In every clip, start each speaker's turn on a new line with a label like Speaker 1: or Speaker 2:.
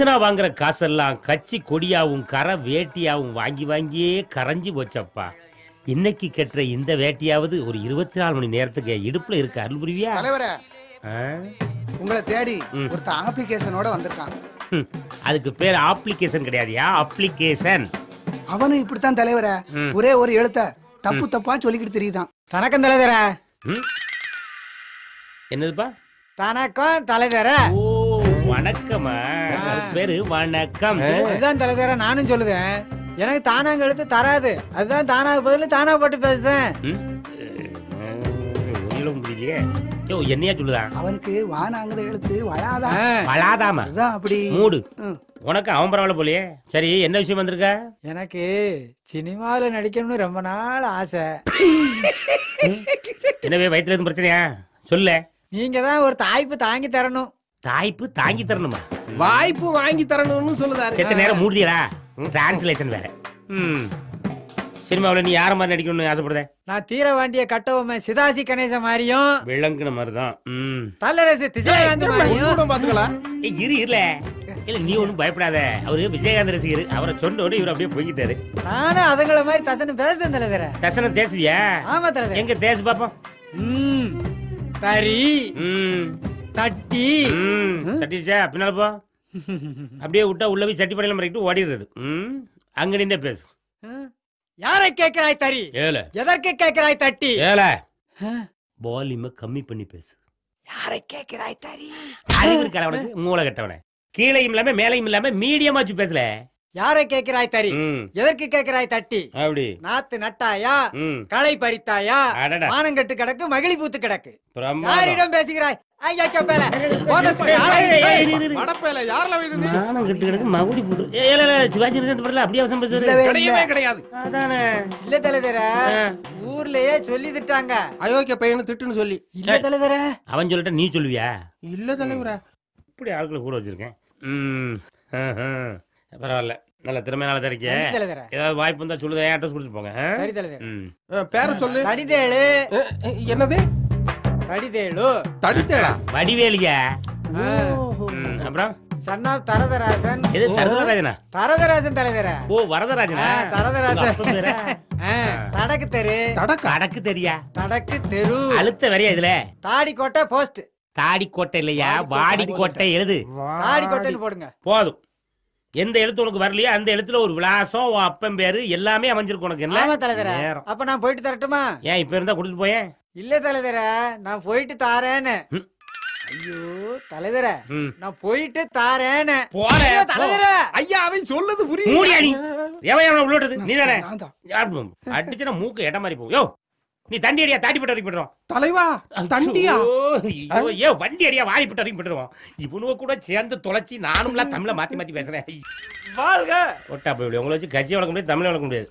Speaker 1: வாங்குற காசெல்லாம் கட்சி கொடியாவும் கரை வேட்டியாவும் வாங்கி வாங்கியே கரைஞ்சு போச்சப்பா. இன்னைக்கு கெட்டுற இந்த வேட்டியாவது ஒரு 24 மணி நேரத்துக்கு இடுப்புல இருக்க அருள் புரிவியா?
Speaker 2: தலைவரே, உங்களை தேடி ஒருத்த அப்ளிகேஷனோட வந்திருக்கான்.
Speaker 1: அதுக்கு பேர் அப்ளிகேஷன் கிடையாதுயா, அப்ளிகேஷன்.
Speaker 2: அவனும் இப்படித்தான் தலைவரே, ஒரே ஒரு எழுத்த தப்பு தப்பா சொல்லிக்கிட்டு தெரியுதான்.
Speaker 3: தனக்கம் தலைவரே.
Speaker 1: என்னதுப்பா?
Speaker 3: தனக்கம் தலைவரே.
Speaker 1: ஓ வணக்கமா, பேரு வணக்கம்.
Speaker 3: அதுதான் தலைவரே நானும் சொல்லுதேன். எனக்கு தானாங்க எழுத்து தராது, அதுதான் தானாக பதில் தானா போட்டு பேசுறேன்.
Speaker 1: என்னையா சொல்லுதான்?
Speaker 2: அவனுக்கு வானாங்கத எழுத்து வளாதான்.
Speaker 1: வளாதாமா?
Speaker 2: அப்படி
Speaker 1: மூடு. உனக்கு அவன் பரவாயில்ல போலியே. சரி, என்ன விஷயம் வந்திருக்க?
Speaker 3: எனக்கு சினிமாவில நடிக்கணும்னு ரொம்ப நாள் ஆசை.
Speaker 1: என்னவே வயிற்றுல எதுவும் பிரச்சனையா? சொல்ல.
Speaker 3: நீங்க தான் ஒரு தாய்ப்பு தாங்கி தரணும்.
Speaker 1: தாய்ப்பு தாங்கி தரணுமா?
Speaker 4: வாய்ப்பு வாங்கி தரணும்னு சொல்லுதாரு.
Speaker 1: செத்த நேரம் மூடியடா. டிரான்ஸ்லேஷன் வேற. சினிமாவில் நீ யார மாதிரி நடிக்கணும்னு ஆசைப்படுத?
Speaker 3: நான் தீர வேண்டிய கட்டவுமே சிதாசி கணேச மாதிரியும்
Speaker 1: விளங்குன மாதிரிதான்.
Speaker 3: தல்லரசு விஜயகாந்த் மாதிரியும்
Speaker 4: பாத்துக்கலாம்.
Speaker 1: இரு இல்ல நீ ஒண்ணும் பயப்படாத. அவரு விஜயகாந்த் ரசிகர். அவரை சொன்னோட இவர் அப்படியே போய்கிட்டாரு.
Speaker 3: நானும் அதுங்கள மாதிரி தசனம் பேசுறேன் தலைவரே.
Speaker 1: தசனம் தேசுவியா?
Speaker 3: ஆமா தலைவரே.
Speaker 1: எங்க தேசு பாப்போம்.
Speaker 3: தரி தட்டி
Speaker 1: தட்டிச்சா பின்னால போ. அப்படியே விட்டா உள்ள போய் சட்டி படையில மறைக்கிட்டு ஓடிடுறது. அங்க நின்று பேசு.
Speaker 3: யாரை கேட்கிறாய் தரி?
Speaker 1: ஏல.
Speaker 3: எதற்கு கேட்கிறாய் தட்டி?
Speaker 1: ஏல. வால்யூமை கம்மி பண்ணி பேசு.
Speaker 3: யாரை கேட்கிறாய் தரி?
Speaker 1: அறிவு இருக்கா உனக்கு? மூளை கட்டவனே. கீழையும் இல்லாம மேலையும் இல்லாம மீடியமா வச்சு பேசல. யாரை
Speaker 3: கேட்கிறாய் தரி? எதற்கு கேட்கிறாய் தட்டி?
Speaker 1: அப்படி
Speaker 3: நாத்து நட்டாயா? களை பறித்தாயா? மானங்கட்டு கிடக்கு, மகிழி பூத்து கிடக்கு. யாரிடம் பேசுகிறாய்? ஐயா கேப்பல.
Speaker 4: மடப்பேல யாரல வைதது?
Speaker 1: மானங்கட்டு கிடக்கு, மகுடி பூத்து. ஏல சிவாஜி கணேசன் படல அப்படியே அவசரம் பேசுறது.
Speaker 4: கிடையாது.
Speaker 1: அதானே.
Speaker 3: இல்ல தலைவரே, ஊர்லயே சொல்லிட்டாங்க
Speaker 4: அயோக்கிய பையனு திட்டுன்னு சொல்லி.
Speaker 3: இல்ல தலைவரே.
Speaker 1: அவன் சொல்லிட்ட நீ சொல்லுவியா?
Speaker 4: இல்ல தலைவரே.
Speaker 1: இப்படி ஆட்களை கூட வச்சிருக்கேன். பரவாயில்ல, நல்ல திறமையால தரிக்க. ஏதாவது வாய்ப்பு இருந்தா சொல்லுதே, அட்ரஸ் கொடுத்து போங்க.
Speaker 3: சரி தலைவரே.
Speaker 4: பேர சொல்லு.
Speaker 3: தடிதேளு.
Speaker 4: என்னது?
Speaker 3: தடிதேளு.
Speaker 4: தடிதேளா?
Speaker 1: வடிவேலியா? அப்புறம்
Speaker 3: சன்னா தரதராசன்.
Speaker 1: எது தரதராஜனா?
Speaker 3: தரதராசன் தலைவரே.
Speaker 1: ஓ வரதராஜனா?
Speaker 3: தரதராசன். தடக்கு தெரு.
Speaker 1: தடக்கு தெரியா?
Speaker 3: தடக்கு தெரு.
Speaker 1: அழுத்த வரையா இதுல?
Speaker 3: தாடி கோட்டை போஸ்ட்.
Speaker 1: தாடி கோட்டை இல்லையா, வாடி கோட்டை எழுது.
Speaker 3: தாடி கோட்டைன்னு போடுங்க
Speaker 1: போதும். எந்த எழுத்து உனக்கு வரலையா அந்த எழுத்துல ஒரு விலாசம், உன் அப்பன் பேரு எல்லாமே அமைஞ்சிருக்கு உனக்கு.
Speaker 3: என்ன அப்ப நான் போயிட்டு தரட்டுமா?
Speaker 1: ஏன் இப்ப இருந்தா கொடுத்து போயேன்.
Speaker 3: இல்ல தலைவரே, நான் போயிட்டு தாரேன்னு. ஐயோ தலைவரே, நான் போயிட்டு தாரேன்னு. தலைவரே
Speaker 4: ஐயா அவன் சொல்லுது புரியுது.
Speaker 1: மூடியா நீ? எவன் உள்ளோட்டது நீதானே? அடிச்சுனா மூக்கு எட்ட மாதிரி போகும். யோ நீ தண்டி அடியா தாட்டி போட்டு வரைக்கும் போட்டுருவோம்.
Speaker 4: தலைவா தண்டியா?
Speaker 1: ஏ வண்டி அடியா வாரி போட்டு வரைக்கும் போட்டுருவோம். இவனுவ கூட சேர்ந்து தொலைச்சி நானும்லாம் தமிழை மாத்தி மாத்தி பேசுறேன்.
Speaker 4: வாழ்க
Speaker 1: ஒட்டா போய் உங்களை வச்சு கட்சி வளர்க்க முடியாது, தமிழை வளர்க்க முடியாது.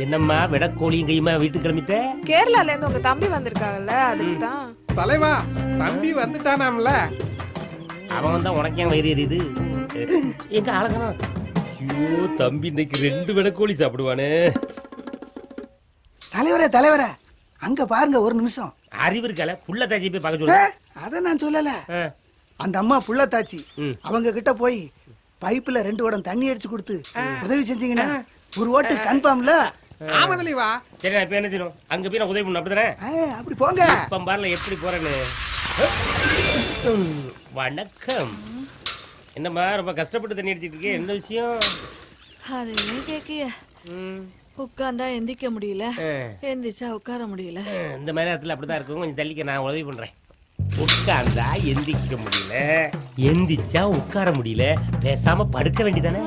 Speaker 1: என்னம்மா விடக்கோழியும் கையுமா வீட்டுக்கு கிளம்பிட்ட?
Speaker 5: கேரளால இருந்து உங்க தம்பி வந்திருக்காங்கல்ல, அதுக்கு தான்.
Speaker 4: தலைவா தம்பி வந்துட்டானாம்ல.
Speaker 1: அவன் வந்தா உனக்கு ஏன் வயிறு எரியுது? எங்க அழகனா? ஐயோ தம்பி இன்னைக்கு 2 விடக்கோழி சாப்பிடுவானே.
Speaker 2: தலைவரே தலைவரே, அங்க பாருங்க ஒரு நிமிஷம்.
Speaker 1: அறிவு இருக்கால? புள்ள தாச்சி போய் பார்க்க சொல்ல.
Speaker 2: அத நான் சொல்லல. அந்த அம்மா புள்ள தாச்சி அவங்க கிட்ட போய் பைப்புல 2 குடம் தண்ணி அடிச்சு கொடுத்து உதவி செஞ்சீங்கன்னா ஒரு ஓட்டு கன்ஃபார்ம்ல.
Speaker 4: ஆமா தலைவா.
Speaker 1: சரி நான் இப்ப என்ன செய்யணும்? அங்க போய் நான் உதவி பண்ணணும் அப்படிதானே?
Speaker 2: அப்படி போங்க.
Speaker 1: இப்ப பாருல எப்படி போறேன்னு. வணக்கம். என்னம்மா ரொம்ப கஷ்டப்பட்டு தண்ணி அடிச்சிட்டு இருக்கே, என்ன விஷயம்?
Speaker 5: அதே கேக்கிய. உட்கார்ந்தா எந்திக்க முடியல, எந்திரிச்சா உட்கார முடியல.
Speaker 1: இந்த மாதிரி நேரத்துல அப்படிதான் இருக்கும். கொஞ்சம் தள்ளிக்க, நான் உதவி பண்றேன். உட்கார்ந்தா எந்திக்க முடியல, எந்திரிச்சா உட்கார முடியல, பேசாம படுக்க வேண்டியதானே?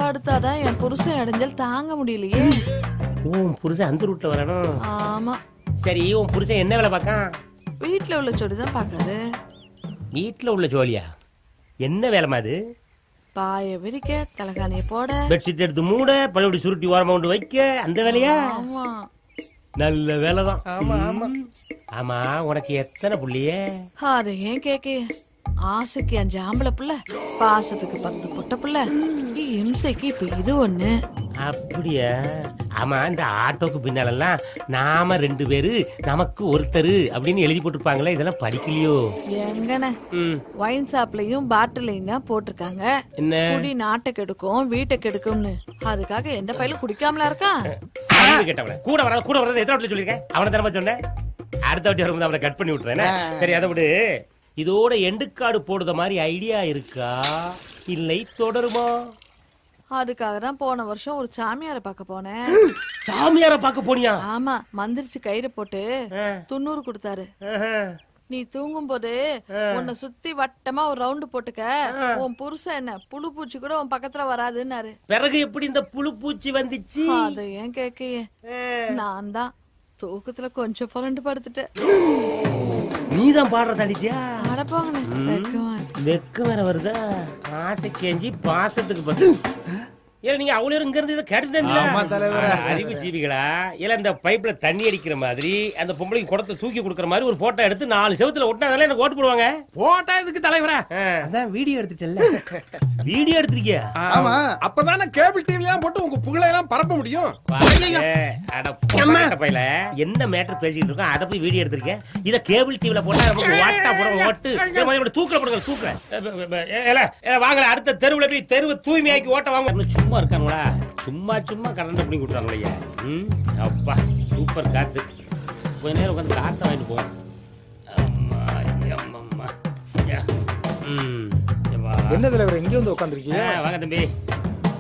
Speaker 5: படுத்தாதான் என் புருஷன் இடைஞ்சல் தாங்க முடியலையே.
Speaker 1: உன் புருஷன் அந்த ரூட்ல வரணும்.
Speaker 5: ஆமா.
Speaker 1: சரி உன் புருஷன் என்ன வேலை பார்க்கான்?
Speaker 5: வீட்டுல உள்ள ஜோடிதான் பாக்காது.
Speaker 1: வீட்டுல உள்ள ஜோலியா? என்ன வேலைமா அது?
Speaker 5: பாய விரிக்க, தலகாணிய போட,
Speaker 1: பெட்ஷீட் எடுத்து மூட, பழையபடி சுருட்டி ஓரமா கொண்டு வைக்க, அந்த வேலையா?
Speaker 5: ஆமா.
Speaker 1: நல்ல வேலைதான்.
Speaker 4: ஆமா ஆமா.
Speaker 1: ஆமா உனக்கு எத்தனை புள்ளியே?
Speaker 5: அது ஏன் கேக்கு? ஆசைக்கு 5 ஆம்பளை புள்ள, பாசத்துக்கு 10 பொட்ட புள்ள, இம்சைக்கு இப்ப இது ஒண்ணு.
Speaker 1: அப்படியா? ஆமா இந்த ஆட்டோக்கு பின்னாலெல்லாம் நாம 2 பேரு நமக்கு ஒருத்தர் அப்படின்னு எழுதி போட்டுருப்பாங்களே, இதெல்லாம் படிக்கலையோ?
Speaker 5: எங்கன வைன் ஷாப்லயும் பாட்டிலையும் தான் போட்டிருக்காங்க.
Speaker 1: என்ன
Speaker 5: குடி நாட்டை கெடுக்கும் வீட்டை கெடுக்கும்னு. அதுக்காக எந்த பையிலும் குடிக்காமலா இருக்கான்?
Speaker 1: கேட்டவன கூட வராது எத்தனை வாட்டி சொல்லிருக்கேன்? அவனை தானே சொன்னேன். அடுத்த வாட்டி வரும்போது அவனை கட் பண்ணி விட்டுறேன். சரி அதை விடு. இதோட எண்டுக்காடு போடுற மாதிரி ஐடியா இருக்கா இல்லை தொடருமா?
Speaker 5: அதுக்காக தான் போன வருஷம் ஒரு சாமியாரை பார்க்க போனேன்.
Speaker 1: சாமியாரை பார்க்க போனியா?
Speaker 5: ஆமா, மந்திரிச்சு கயிறு போட்டு 90 கொடுத்தாரு. நீ தூங்கும் போது உன்னை சுத்தி வட்டமா ஒரு ரவுண்டு போட்டுக்க, உன் புருஷன் என்ன புழு பூச்சி கூட உன் பக்கத்துல வராதுன்னாரு.
Speaker 1: பிறகு எப்படி இந்த புழு பூச்சி வந்துச்சு?
Speaker 5: அதை ஏன் கேக்கையே, நான் தான் தூக்கத்துல கொஞ்சம் புரண்டு படுத்துட்டேன்.
Speaker 1: நீதான் பாடுற தடிச்சியா? வெக்கம் வேற வருதா? ஆசை கேஞ்சி பாசத்துக்கு பத்து. ஏல நீங்க அவ்வளவு இங்க இருந்து இதை கேட்டுதான் அறிவு ஜீவிகளா? இல்ல இந்த பைப்ல தண்ணி அடிக்கிற மாதிரி அந்த பொம்பளைக்கு குடத்தை தூக்கி கொடுக்கற மாதிரி ஒரு போட்டோ எடுத்து 4 செவத்துல ஒட்டினா அதெல்லாம் எனக்கு ஓட்டு போடுவாங்க.
Speaker 4: போட்டா இதுக்கு தலைவரா? அதான் வீடியோ எடுத்துட்டல்ல.
Speaker 1: வீடியோ எடுத்துருக்கியா?
Speaker 4: ஆமா, அப்பதானே கேபிள் டிவில போட்டு உங்க புகழை எல்லாம் பரப்ப முடியும்.
Speaker 1: அட பொசட்ட பையல என்ன மேட்டர் பேசிட்டு இருக்கோம், அத போய் வீடியோ எடுத்துருக்கேன். இத கேபிள் டிவில போட்டா நமக்கு வாட்டா போடுங்க. ஓட்டு தூக்கல போடுங்க, தூக்கல. ஏல வாங்கல அடுத்த தெருவுல போய் தெருவு தூய்மையாக்கி ஓட்ட வாங்க. சும்மா இருக்காங்களா? சும்மா சும்மா கரண்ட் பண்ணி கொடுத்தாங்களே. அப்பா சூப்பர் காத்து. கொஞ்ச நேரம் உட்காந்து காத்த வாங்கிட்டு போவோம்.
Speaker 6: என்ன தலைவர் எங்க வந்து உட்காந்துருக்கீங்க?
Speaker 1: வாங்க தம்பி.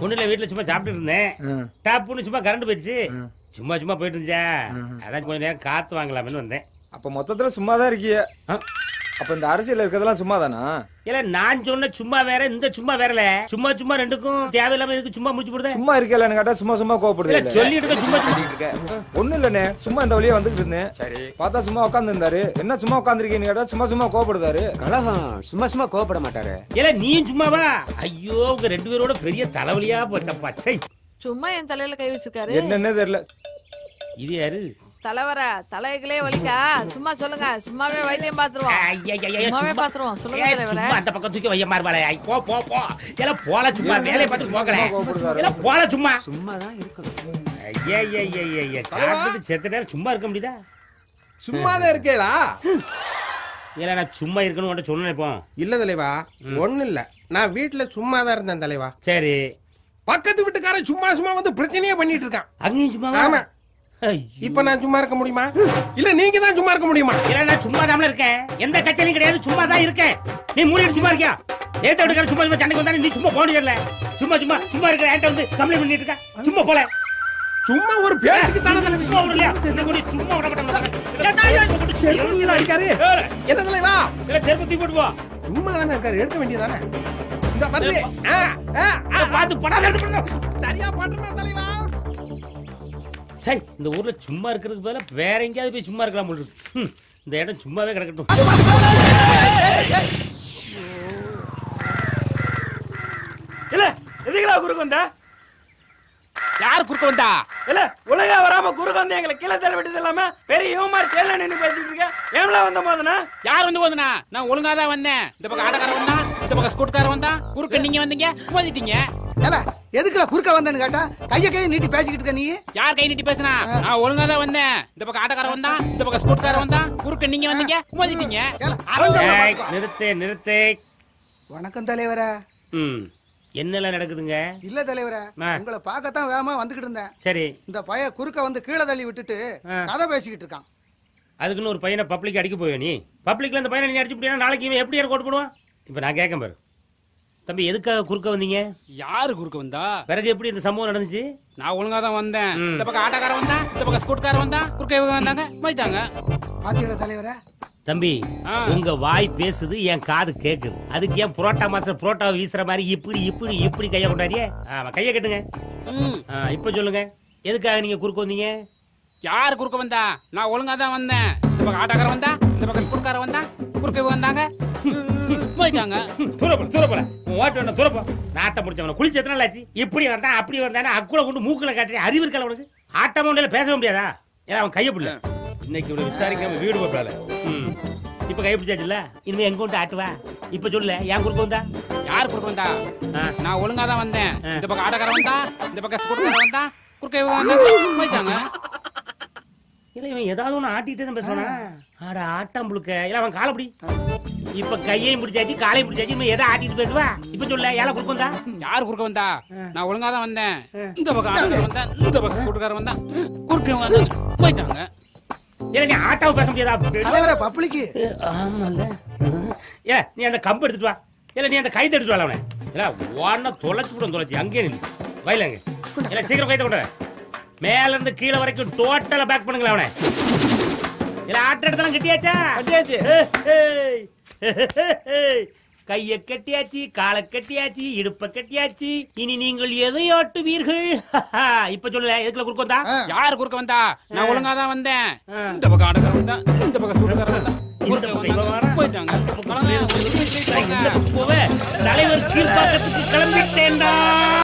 Speaker 1: ஒண்ணுல வீட்டுல சும்மா சாப்பிட்டு இருந்தேன். டாப்புன்னு சும்மா கரண்ட் போயிடுச்சு. சும்மா சும்மா போயிட்டு இருந்துச்சா, அதான் கொஞ்ச நேரம் காத்து வாங்கலாம்னு வந்தேன்.
Speaker 6: அப்ப மொத்தத்துல சும்மாதான் இருக்கீங்க. அப்ப இந்த அரசியல் இருக்கிறதெல்லாம் சும்மா தானா?
Speaker 1: இல்ல நான் சொன்ன சும்மா வேற, இந்த சும்மா வேறல. சும்மா சும்மா ரெண்டுக்கும் தேவையில்லாம இதுக்கு சும்மா முடிச்சு போடுதே.
Speaker 6: சும்மா இருக்கலன்னு கேட்டா சும்மா சும்மா கோவப்படுது.
Speaker 1: சொல்லிட்டு சும்மா சொல்லிட்டு
Speaker 6: ஒண்ணு இல்லனே, சும்மா இந்த வழியா வந்துட்டு இருந்தேன். சரி பார்த்தா சும்மா உட்கார்ந்து இருந்தாரு. என்ன சும்மா உட்கார்ந்திருக்கீங்கன்னு கேட்டா சும்மா சும்மா கோவப்படுதாரு.
Speaker 7: கலகம் சும்மா சும்மா கோவப்பட மாட்டாரு.
Speaker 1: இல்ல நீயும் சும்மாவா? ஐயோ உங்க 2 பேரோட பெரிய தலைவலியா போச்சப்பா. சை
Speaker 5: சும்மா என் தலையில கை வச்சிருக்காரு.
Speaker 6: என்னன்னே தெரியல.
Speaker 1: இது யாரு?
Speaker 5: தலைவர தலைகளே வலிக்கா? சும்மா சொல்லுங்க, சும்மாவே வைத்தியம் பாத்துருவோம். சும்மாவே பாத்துருவோம். சொல்லுங்க தலைவர.
Speaker 1: அந்த பக்கம் தூக்கி வைய மார்பாளே. போ போ போ. எல்லாம் போல சும்மா வேலைய பார்த்து போகல. எல்லாம் போல சும்மா.
Speaker 7: சும்மா தான் இருக்கணும்.
Speaker 1: ஐயா சாப்பிட்டு செத்த நேரம் சும்மா இருக்க முடியுதா?
Speaker 4: சும்மாதான் இருக்கேளா?
Speaker 1: இல்ல நான் சும்மா இருக்கணும் உன்கிட்ட சொன்னேன். இப்போ
Speaker 4: இல்ல தலைவா, ஒண்ணு இல்ல. நான் வீட்டுல சும்மா தான் இருந்தேன் தலைவா.
Speaker 1: சரி,
Speaker 4: பக்கத்து வீட்டுக்காரன் சும்மா சும்மா வந்து பிரச்சனையே பண்ணிட்டு இருக்கான்.
Speaker 1: அங்கேயும் சும்மா?
Speaker 4: ஆமா. இப்ப நான் சும்மா இருக்க முடியுமா? இல்ல நீங்க தான் சும்மா இருக்க முடியுமா?
Speaker 1: இல்ல நான் சும்மா தான் இருக்கேன். எந்த கச்சேரியும் கிடையாது, சும்மா தான் இருக்கேன். நீ மூடிட்டு சும்மா இருக்கியா? ஏத்த விட்டுக்கார சும்மா சும்மா சண்டைக்கு வந்தானே நீ சும்மா போனது இல்ல. சும்மா சும்மா சும்மா இருக்கிற என்கிட்ட வந்து கம்ப்ளைண்ட் பண்ணிட்டு இருக்க. சும்மா போல.
Speaker 4: சும்மா ஒரு பேச்சுக்கு தானே
Speaker 1: சும்மா விடலையா? என்ன கூட சும்மா விட மாட்டேன்.
Speaker 4: அடிக்காரு. என்ன தலைவா?
Speaker 1: இல்ல செருப்பு தூக்கி போட்டு போ.
Speaker 4: சும்மா தானே இருக்காரு, எடுக்க வேண்டியதானே. இந்த வந்து
Speaker 1: பாத்து படாத
Speaker 4: சரியா பாட்டுறேன் தலைவா.
Speaker 1: சரி, இந்த ஊர்ல சும்மா இருக்கிறதுக்கு பதிலா வேற எங்கேயாவது போய் சும்மா இருக்கலாம் போல இருக்கு. இந்த இடம் சும்மாவே கிடக்கட்டும்.
Speaker 8: இல்ல எதுக்குடா குறுக்கு வந்தா?
Speaker 9: யார் குறுக்க வந்தா?
Speaker 8: இல்ல உலகா வராம குறுக்க வந்து எங்களை கீழே தள்ள விட்டது இல்லாம பெரிய யூமார் சேல நின்னு பேசிட்டு இருக்க. ஏம்ல வந்த போதுனா?
Speaker 9: யார் வந்து போதுனா? நான் ஒழுங்கா தான் வந்தேன். இந்த பக்கம் ஆட்டக்காரன் வந்தா, இந்த பக்கம் ஸ்கூட்காரன் வந்தா, குறுக்க நீங்க வந்தீங்க, மோதிட்டீங்க.
Speaker 2: ஏல எதுக்குடா குறுக்க வந்தேன்னு கேட்டா கையை நீட்டி பேசிக்கிட்டு இருக்க நீ.
Speaker 9: யார் கை நீட்டி பேசினா? நான் ஒழுங்கா தான் வந்தேன். இந்த பக்கம் ஆட்டக்காரன் வந்தா, இந்த பக்கம் ஸ்கூட்காரன் வந்தா, குறுக்க நீங்க வந்தீங்க, மோதிட்டீங்க.
Speaker 1: நிறுத்து.
Speaker 2: வணக்கம் தலைவரே.
Speaker 1: என்னெல்லாம் நடக்குதுங்க?
Speaker 2: இல்ல தலைவரே, உங்களை பார்க்கத்தான் வேகமா வந்துகிட்டு இருந்தேன்.
Speaker 1: சரி,
Speaker 2: இந்த பைய குறுக்க வந்து கீழே தள்ளி விட்டுட்டு கதை பேசிக்கிட்டு இருக்கான்.
Speaker 1: அதுக்குன்னு ஒரு பையனை பப்ளிக் அடிக்க போய் நீ பப்ளிக்ல அந்த பையனை நீ அடிச்சு முடியா? நாளைக்கு இவன் எப்படி எனக்கு ஓட்டு போடுவான்? இப்ப நான் கேட்க பாரு தம்பி, எதுக்காக குறுக்க வந்தீங்க?
Speaker 9: யாரு குறுக்க வந்தா?
Speaker 1: பிறகு எப்படி இந்த சம்பவம் நடந்துச்சு?
Speaker 9: நான் ஒழுங்கா தான் வந்தேன். இந்த பக்கம் ஆட்டக்காரன் வந்தா, இந்த பக்கம் ஸ்கூட்காரன் வந்தா, குறுக்க இவங்க வந்தாங்க, மோதிட்டாங்க.
Speaker 2: பாத்தீங்களா தலைவரே?
Speaker 1: தம்பி, உங்க வாய் பேசுது, என் காது கேக்குது. அதுக்கு ஏன் புரோட்டா மாஸ்டர் புரோட்டா வீசுற மாதிரி இப்படி இப்படி இப்படி கைய கொண்டாடியே? கைய கட்டுங்க. இப்ப சொல்லுங்க, எதுக்காக நீங்க குறுக்க வந்தீங்க?
Speaker 9: யாரு குறுக்க வந்தா? நான் ஒழுங்கா தான் வந்தேன். இந்த பக்கம் ஆட்டக்காரன் வந்தா, இந்த பக்கம் ஸ்கூட்காரன் வந்தா, குறுக்க இவங்க வந்தாங்க, மோதிட்டாங்க.
Speaker 1: தூரப்போல ஓட்டு வேண்டாம், தூரப்போ. நாத்த முடிச்சவன குளிச்சு எத்தனை நாள் ஆச்சு? இப்படி வந்தா அப்படி வந்தானே அக்குல கொண்டு மூக்குல காட்டுறேன். அறிவு இருக்கல உனக்கு? ஆட்டமா உண்டால பேச முடியாதா? ஏன்னா அவன் கைய பிடில. இன்னைக்கு இவ்வளவு விசாரிக்காம வீடு போட்டால. இப்ப கை பிடிச்சாச்சுல்ல, இனிமே எங்க கொண்டு ஆட்டுவா? இப்ப சொல்லல, ஏன் குறுக்க வந்தா?
Speaker 9: யார் குறுக்க வந்தா? நான் ஒழுங்கா தான் வந்தேன். இந்த பக்கம் ஆட்டக்காரன் வந்தா, இந்த பக்கம் ஸ்கூட்டர் வந்தா, குறுக்க இவங்க வந்தாங்க போயிட்டாங்க.
Speaker 1: இல்ல இவன் ஏதாவது ஒண்ணு ஆட்டிட்டே தான் பேசுவானா? ஆட ஆட்டம் புழுக்க. இல்ல அவன் காலை பிடி. இப்ப கையையும் பிடிச்சாச்சு காலையும் பிடிச்சாச்சு. இவன் எதை ஆட்டிட்டு பேசுவா? இப்ப சொல்ல ஏழை குறுக்க வந்தா?
Speaker 9: யார் குறுக்க வந்தா? நான் ஒழுங்கா தான் வந்தேன். இந்த பக்கம் ஆட்டக்காரன் வந்தா, இந்த பக்கம் கூட்டுக்காரன் வந்தா, குறுக்க இவங்க வந்தாங்க போயிட்டாங்க.
Speaker 1: இல்ல நீ ஆட்டாவை பேச முடியாதா?
Speaker 2: தலைவரே பப்ளிக்கு.
Speaker 1: ஆமால. ஏ நீ அந்த கம்பு எடுத்துட்டு வா. இல்ல நீ அந்த கைத்தை எடுத்துட்டு வா அவனை. இல்ல ஒன்ன தொலைச்சு விடும் தொலைச்சு அங்கே நில்லு. வயலங்க. இல்ல சீக்கிரம் கைத்தை கொண்டு வர. மேல இருந்து கீழே வரைக்கும் டோட்டலா பேக் பண்ணுங்களா அவனை. இல்ல ஆட்ட எடுத்தலாம் கட்டியாச்சா?
Speaker 8: கட்டியாச்சு.
Speaker 1: கைய கட்டியாச்சு, காலை கட்டியாச்சு, இடுப்ப கட்டியாச்சு. இனி நீங்கள் எதை ஆட்டுவீர்கள்? இப்ப சொல்லல எதுக்குல குறுக்க வந்தா?
Speaker 9: யார் குறுக்க வந்தா? நான் ஒழுங்கா தான் வந்தேன். இந்த பக்கம் ஆட்டக்காரன் வந்தா, இந்த பக்கம் சூட்டுக்காரன் வந்தா, போயிட்டாங்க.
Speaker 1: தலைவர் கீழ்பாக்கத்துக்கு கிளம்பிட்டேன்டா.